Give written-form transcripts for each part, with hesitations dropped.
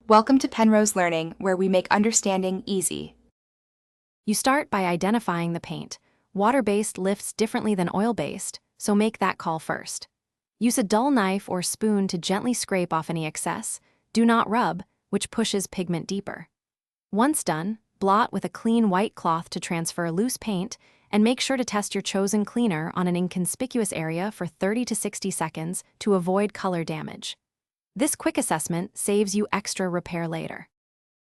Welcome to Penrose Learning, where we make understanding easy. You start by identifying the paint. Water-based lifts differently than oil-based, so make that call first. Use a dull knife or spoon to gently scrape off any excess. Do not rub, which pushes pigment deeper. Once done, blot with a clean white cloth to transfer loose paint, and make sure to test your chosen cleaner on an inconspicuous area for 30 to 60 seconds to avoid color damage. This quick assessment saves you extra repair later.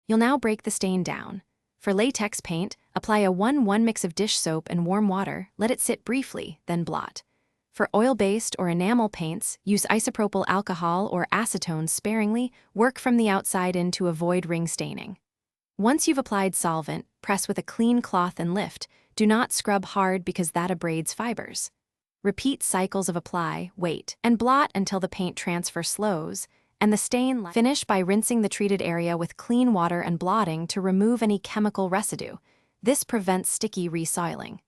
You'll now break the stain down. For latex paint, apply a 1:1 mix of dish soap and warm water, let it sit briefly, then blot. For oil-based or enamel paints, use isopropyl alcohol or acetone sparingly, work from the outside in to avoid ring staining. Once you've applied solvent, press with a clean cloth and lift. Do not scrub hard because that abrades fibers. Repeat cycles of apply, wait, and blot until the paint transfer slows, and the stain. Finish by rinsing the treated area with clean water and blotting to remove any chemical residue. This prevents sticky resoiling.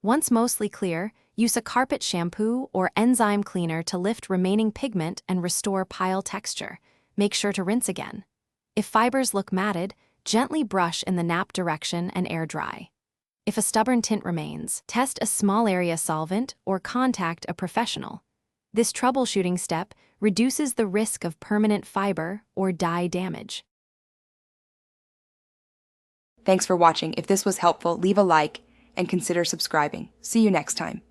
Once mostly clear, use a carpet shampoo or enzyme cleaner to lift remaining pigment and restore pile texture. Make sure to rinse again. If fibers look matted, gently brush in the nap direction and air dry. If a stubborn tint remains, test a small area solvent or contact a professional. This troubleshooting step reduces the risk of permanent fiber or dye damage. Thanks for watching. If this was helpful, leave a like and consider subscribing. See you next time.